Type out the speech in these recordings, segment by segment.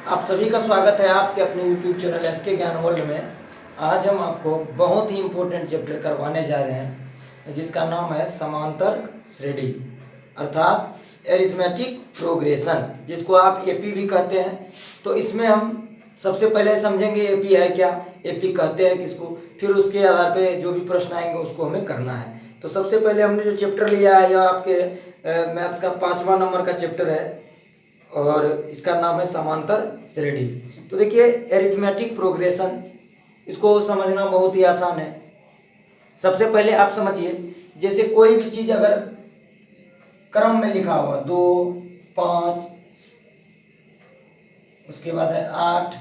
आप सभी का स्वागत है आपके अपने YouTube चैनल SK ज्ञान वर्ल्ड में। आज हम आपको बहुत ही इम्पोर्टेंट चैप्टर करवाने जा रहे हैं जिसका नाम है समांतर श्रेणी अर्थात एरिथमेटिक प्रोग्रेशन, जिसको आप AP भी कहते हैं। तो इसमें हम सबसे पहले समझेंगे AP है क्या, AP कहते हैं किसको, फिर उसके आधार पे जो भी प्रश्न आएंगे उसको हमें करना है। तो सबसे पहले हमने जो चैप्टर लिया है यह आपके मैथ्स का 5वां नंबर का चैप्टर है और इसका नाम है समांतर श्रेणी। तो देखिए एरिथमेटिक प्रोग्रेशन, इसको समझना बहुत ही आसान है। सबसे पहले आप समझिए, जैसे कोई भी चीज अगर क्रम में लिखा हुआ 2, 5, उसके बाद है 8,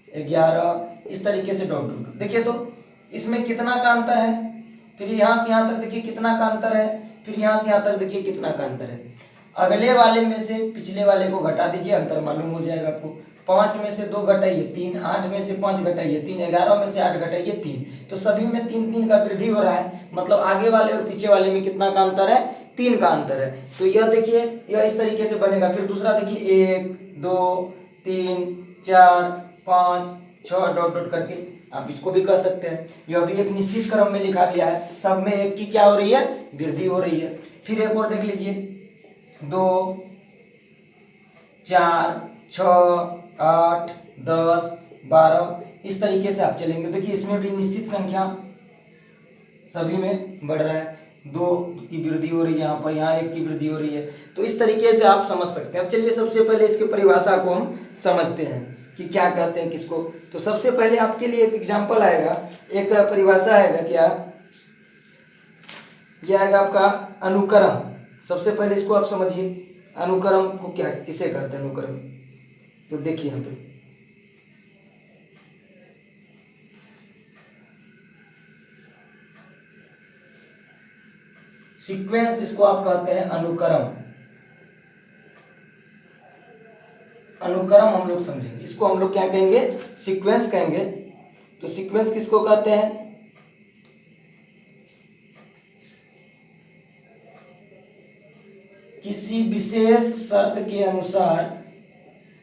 11, इस तरीके से डॉट डॉट। देखिए तो इसमें कितना का अंतर है, फिर यहाँ से यहाँ तक देखिए कितना का अंतर है, फिर यहाँ से यहाँ तक देखिए कितना का अंतर है। अगले वाले में से पिछले वाले को घटा दीजिए, अंतर मालूम हो जाएगा आपको। 5 में से 2 घटाइए 3, 8 में से 5 घटाइए 3, 11 में से 8 घटाइए 3। तो सभी में 3 का वृद्धि हो रहा है, मतलब आगे वाले और पीछे वाले में कितना का अंतर है, 3 का अंतर है। तो यह देखिए यह इस तरीके से बनेगा। फिर दूसरा देखिए 1, 2, 3, 4, 5, 6 डॉट डॉट करके आप इसको भी कर सकते हैं। यह भी एक निश्चित क्रम में लिखा गया है, सब में 1 की क्या हो रही है, वृद्धि हो रही है। फिर एक और देख लीजिए 2, 4, 6, 8, 10, 12, इस तरीके से आप चलेंगे। देखिए इसमें भी निश्चित संख्या सभी में बढ़ रहा है, 2 की वृद्धि हो रही है, यहाँ पर यहाँ 1 की वृद्धि हो रही है। तो इस तरीके से आप समझ सकते हैं। अब चलिए सबसे पहले इसकी परिभाषा को हम समझते हैं कि क्या कहते हैं किसको। तो सबसे पहले आपके लिए एक एग्जाम्पल आएगा, एक परिभाषा आएगा, क्या यह आएगा आपका अनुक्रम। सबसे पहले इसको आप समझिए, अनुक्रम को क्या किसे कहते हैं अनुक्रम। तो देखिए यहाँ पे सीक्वेंस, इसको आप कहते हैं अनुक्रम। अनुक्रम हम लोग समझेंगे, इसको हम लोग क्या कहेंगे, सीक्वेंस कहेंगे। तो सीक्वेंस किसको कहते हैं, किसी विशेष शर्त के अनुसार,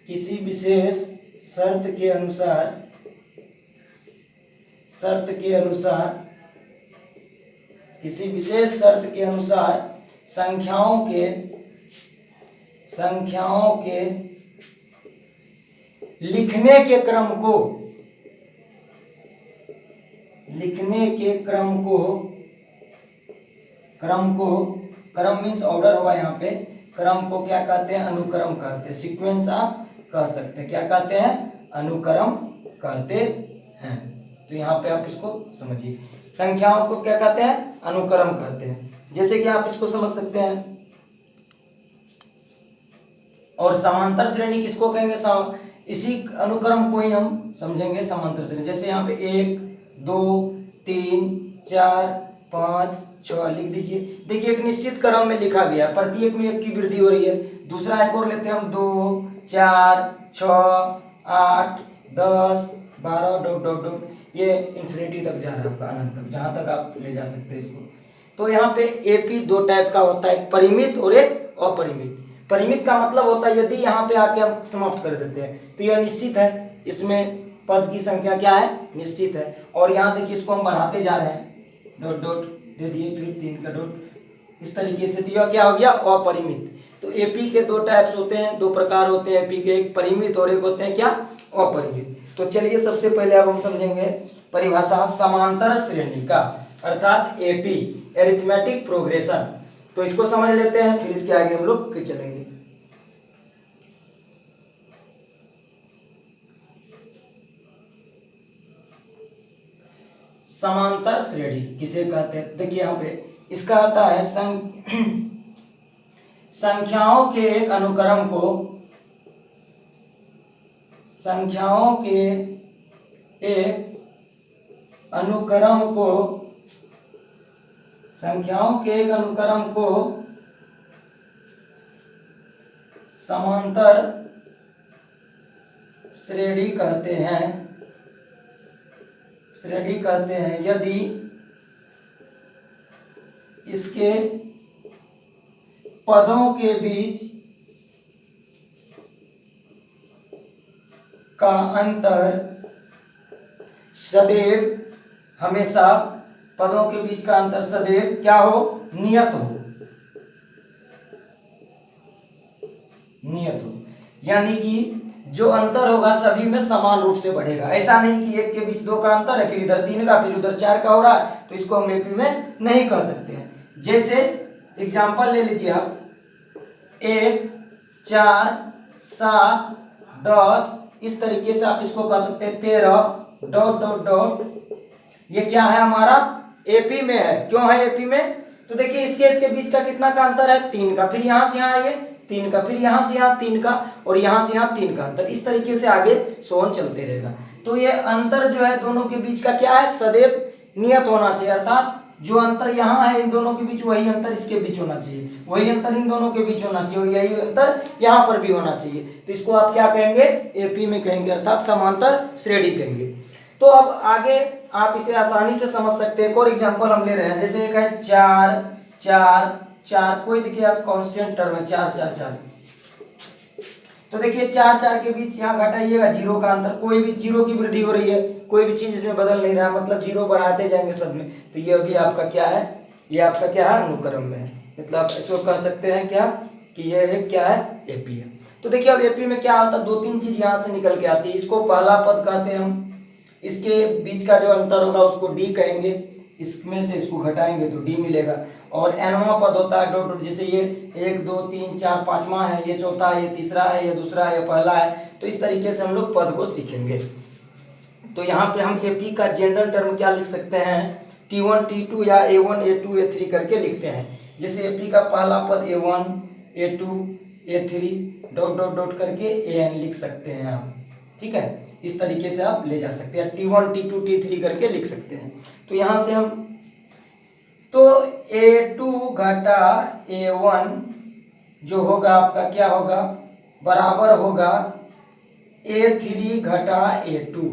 किसी विशेष शर्त के अनुसार, किसी विशेष शर्त के अनुसार संख्याओं के लिखने के क्रम को, क्रम मीन्स ऑर्डर हुआ यहाँ पे, क्रम को क्या कहते हैं, अनुक्रम कहते हैं। सीक्वेंस आप कह सकते हैं, क्या कहते हैं, अनुक्रम कहते हैं। तो यहाँ पे आप इसको समझिए, संख्याओं को क्या कहते हैं, अनुक्रम कहते हैं। जैसे कि आप इसको समझ सकते हैं। और समांतर श्रेणी किसको कहेंगे, इसी अनुक्रम को ही हम समझेंगे समांतर श्रेणी। जैसे यहाँ पे 1, 2, 3, 4, 5, 6 लिख दीजिए। देखिए एक निश्चित क्रम में लिखा गया, प्रत्येक में 1 की वृद्धि हो रही है। दूसरा एक और लेते हैं हम, 2, 4, 6, 8, 10, 12 डॉट डॉट डॉट, ये इंफिनिटी तक जा रहा है आपका, अनंत तक, जहां तक आप ले जा सकते हैं इसको। तो यहाँ पे AP 2 टाइप का होता है, एक परिमित और एक अपरिमित। परिमित का मतलब होता है यदि यहाँ पे आके हम समाप्त कर देते हैं तो यह निश्चित है, इसमें पद की संख्या क्या है, निश्चित है। और यहाँ देखिए इसको हम बढ़ाते जा रहे हैं, डॉट डॉट दे दिए, फिर 3 का डॉट, इस तरीके से। तो यह क्या हो गया, अपरिमित। तो AP के 2 टाइप्स होते हैं, 2 प्रकार होते हैं AP के, एक परिमित और एक होते हैं क्या, अपरिमित। तो चलिए सबसे पहले अब हम समझेंगे परिभाषा समांतर श्रेणी का, अर्थात AP एरिथमेटिक प्रोग्रेशन। तो इसको समझ लेते हैं, फिर इसके आगे हम लोग चलेंगे। समांतर श्रेणी किसे कहते हैं, देखिए यहाँ पे इसका आता है संख्याओं के एक अनुक्रम को, संख्याओं के एक अनुक्रम को, संख्याओं के एक अनुक्रम को समांतर श्रेणी कहते हैं, श्रेणी कहते हैं यदि इसके पदों के बीच का अंतर सदैव, हमेशा पदों के बीच का अंतर सदैव क्या हो, नियत हो, नियत हो। यानी कि जो अंतर होगा सभी में समान रूप से बढ़ेगा। ऐसा नहीं कि एक के बीच 2 का अंतर है, फिर इधर 3 का, फिर उधर 4 का हो रहा है, तो इसको हम एपी में नहीं कह सकते हैं। जैसे एग्जांपल ले लीजिए आप, 1, 4, 7, 10, इस तरीके से आप इसको कह सकते हैं 13 डॉट डॉट डॉट। ये क्या है, हमारा एपी में है। क्यों है एपी में, तो देखिए इसके बीच का कितना का अंतर है, 3 का, फिर यहां से यहां ये 3 का, फिर यहां से यहां 3 का, और यहां से यहां 3 का अंतर। इस तरीके से आगे सोन चलते रहेगा। तो ये अंतर जो है दोनों के बीच का क्या है, सदैव नियत होना चाहिए। अर्थात जो अंतर यहाँ है इन दोनों के बीच, वही अंतर इसके बीच होना चाहिए, वही अंतर इन दोनों के बीच होना चाहिए, और यही अंतर यहाँ पर भी होना चाहिए। तो इसको आप क्या कहेंगे, एपी में कहेंगे, अर्थात समांतर श्रेणी कहेंगे। तो अब आगे आप इसे आसानी से समझ सकते हैं। एक और एग्जांपल हम ले रहे हैं, जैसे एक है 4, 4, 4, कोई देखिए आप कांस्टेंट टर्म है 4, 4, 4। तो देखिए 4, 4 के बीच यहाँ घटाइएगा 0 का अंतर, कोई भी 0 की वृद्धि हो रही है, कोई भी चीज इसमें बदल नहीं रहा, मतलब 0 बढ़ाते जाएंगे सब में। तो ये अभी आपका क्या है, ये आपका क्या है, अनुक्रम में है। मतलब आप इसको कह सकते हैं क्या, कि ये एक क्या है, एपी है। तो देखिए अब एपी में क्या होता है, 2-3 चीज यहाँ से निकल के आती है। इसको पहला पद कहते हैं हम, इसके बीच का जो अंतर होगा उसको डी कहेंगे, इसमें से इसको घटाएंगे तो डी मिलेगा। और एनवां पद होता है डॉट डॉट, जैसे ये 1, 2, 3, 4, 5वां है, ये चौथा है, ये तीसरा है, ये दूसरा है, ये पहला है। तो इस तरीके से हम लोग पद को सीखेंगे। तो यहाँ पे हम एपी का जनरल टर्म क्या लिख सकते हैं, T1, T2 या A1, A2, A3 करके लिखते हैं। जैसे एपी का पहला पद A1, A2, A3 dot dot dot करके AN लिख सकते हैं आप, ठीक है। इस तरीके से आप ले जा सकते हैं, T1, T2, T3 करके लिख सकते हैं। तो यहाँ से हम, तो A2 घटा A1 जो होगा आपका क्या होगा, बराबर होगा A3 घटा A2।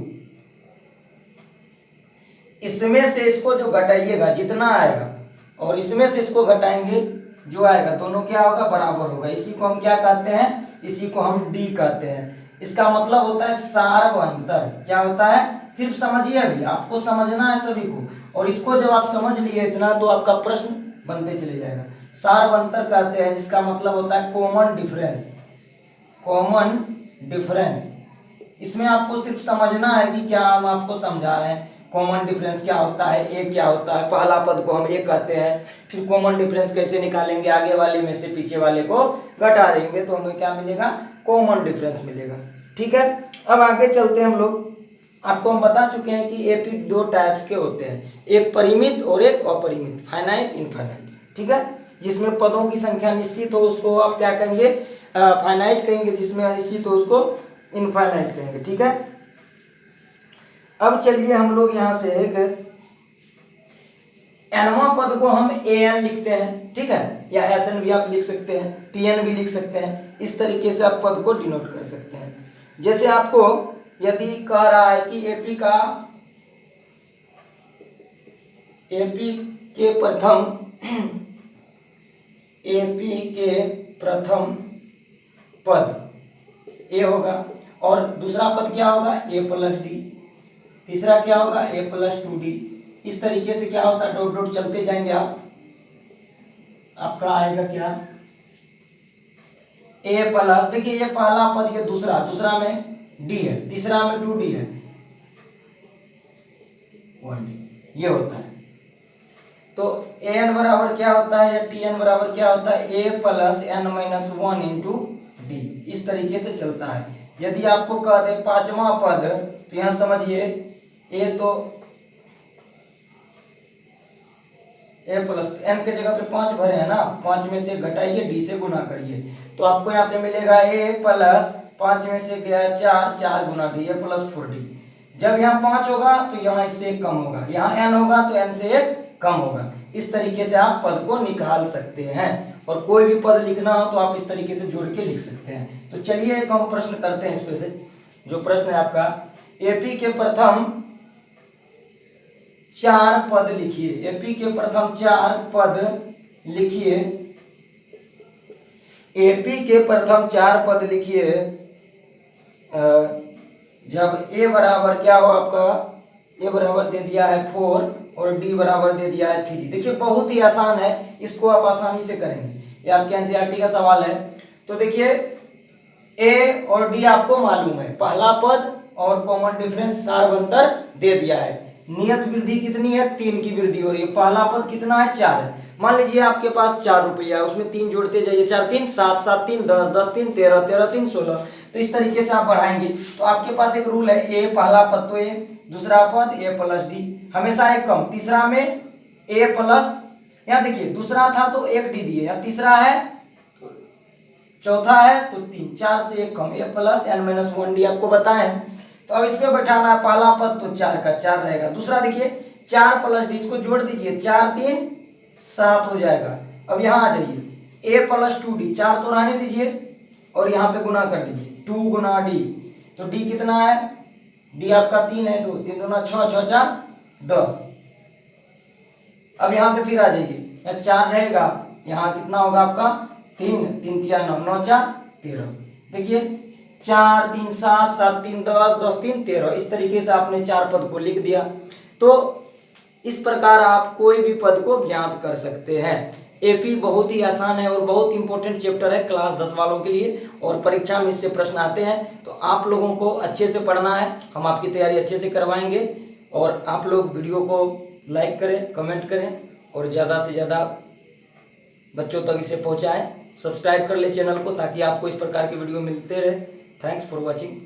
इसमें से इसको जो घटाइएगा जितना आएगा, और इसमें से इसको घटाएंगे जो आएगा, दोनों क्या होगा, बराबर होगा। इसी को हम क्या कहते हैं, इसी को हम डी कहते हैं। इसका मतलब होता है सार्वअंतर। क्या होता है, सिर्फ समझिए, अभी आपको समझना है सभी को, और इसको जब आप समझ लिए इतना तो आपका प्रश्न बनते चले जाएगा। सार्वअंतर कहते हैं, जिसका मतलब होता है कॉमन डिफरेंस, कॉमन डिफरेंस। इसमें आपको सिर्फ समझना है कि क्या हम आपको समझा रहे हैं। कॉमन डिफरेंस क्या होता है, ए क्या होता है, पहला पद को हम ए कहते हैं, फिर कॉमन डिफरेंस कैसे निकालेंगे, आगे वाले में से पीछे वाले को घटा देंगे तो हमें क्या मिलेगा, कॉमन डिफरेंस मिलेगा, ठीक है। अब आगे चलते हैं हम लोग। आपको हम बता चुके हैं कि एपी 2 टाइप्स के होते हैं, एक परिमित और एक अपरिमित, फाइनाइट, इनफाइनाइट, ठीक है। जिसमें पदों की संख्या निश्चित हो उसको आप क्या कहेंगे, फाइनाइट कहेंगे, जिसमें अनिश्चित हो उसको इनफाइनाइट कहेंगे, ठीक है। अब चलिए हम लोग यहाँ से एक एनवां पद को हम एन लिखते हैं, ठीक है, या एसएन भी आप लिख सकते हैं, टीएन भी लिख सकते हैं। इस तरीके से आप पद को डिनोट कर सकते हैं। जैसे आपको यदि कह रहा है कि एपी के प्रथम पद ए होगा, और दूसरा पद क्या होगा, ए प्लस डी, तीसरा क्या होगा, ए प्लस 2d। इस तरीके से क्या होता है, डॉट डॉट चलते जाएंगे आप, आपका आएगा क्या, ए प्लस, देखिए ये पहला पद, ये दूसरा में डी है, तीसरा में 2d है, 1d, ये होता है। तो an बराबर क्या होता है, या tn बराबर क्या होता है, a plus n minus 1 into D. इस तरीके से चलता है। यदि आपको कह दे पांचवा पद, तो यहां समझिए ए, तो ए प्लस n के जगह पे 5 भरे हैं ना, 5 में से घटाइए, डी से गुना करिए, तो आपको यहाँ पे मिलेगा a प्लस 5 में से गया 4, 4 गुना डी, ए प्लस 4d। जब यहाँ 5 होगा तो यहाँ इससे 1 कम होगा, यहाँ n होगा तो n से 1 कम होगा। इस तरीके से आप पद को निकाल सकते हैं, और कोई भी पद लिखना हो तो आप इस तरीके से जोड़ के लिख सकते हैं। तो चलिए एक हम प्रश्न करते हैं इस पे से। जो प्रश्न है आपका, एपी के प्रथम 4 पद लिखिए, एपी के प्रथम 4 पद लिखिए, एपी के प्रथम 4 पद लिखिए जब ए बराबर क्या हो आपका, ए बराबर दे दिया है 4 और डी बराबर दे दिया है 3। देखिए बहुत ही आसान है, इसको आप आसानी से करेंगे, ये आपके एनसीईआरटी का सवाल है। तो देखिए ए और डी आपको मालूम है, पहला पद और कॉमन डिफरेंस सार्वंतर दे दिया है। नियत वृद्धि कितनी है, 3 की वृद्धि हो रही है। पहला पद कितना है, 4 है। मान लीजिए आपके पास 4 रुपया है, उसमें 3 जोड़ते जाइए, 4 3 7, 7 3 10, 10 3 13, 13 3 16। तो इस तरीके से आप बढ़ाएंगे। तो आपके पास एक रूल है, ए पहला पद तो ए, दूसरा पद ए प्लस डी, हमेशा एक कम, तीसरा में ए प्लस, यहाँ देखिए दूसरा था तो एक डी दिए, यहाँ तीसरा है, चौथा है तो 3, 4 से एक कम, ए प्लस एन माइनस 1 डी आपको बताएं। तो अब इसमें बैठाना है, पहला पद तो 4 का 4 रहेगा, दूसरा देखिए 4 प्लस डी, इसको जोड़ दीजिए, 4 3 7 हो जाएगा। अब यहाँ आ जाइए, ए प्लस 2d, 4 तो रहने दीजिए और यहाँ पे गुना कर दीजिए, 2 गुना डी, तो डी कितना है, डी आपका 3 है, तो 3 दूना 6, 6 4 10। अब यहाँ पे फिर आ जाइए, यहाँ 4 रहेगा, यहाँ कितना होगा आपका 3, 3 3 9, 9 4 13। देखिए 4 3 7, 7 3 10, 10 3 13, इस तरीके से आपने 4 पद को लिख दिया। तो इस प्रकार आप कोई भी पद को ज्ञात कर सकते हैं। एपी बहुत ही आसान है और बहुत इंपॉर्टेंट चैप्टर है क्लास 10 वालों के लिए, और परीक्षा में इससे प्रश्न आते हैं। तो आप लोगों को अच्छे से पढ़ना है, हम आपकी तैयारी अच्छे से करवाएंगे। और आप लोग वीडियो को लाइक करें, कमेंट करें और ज़्यादा से ज़्यादा बच्चों तक इसे पहुँचाएँ। सब्सक्राइब कर ले चैनल को, ताकि आपको इस प्रकार की वीडियो मिलते रहे। Thanks for watching.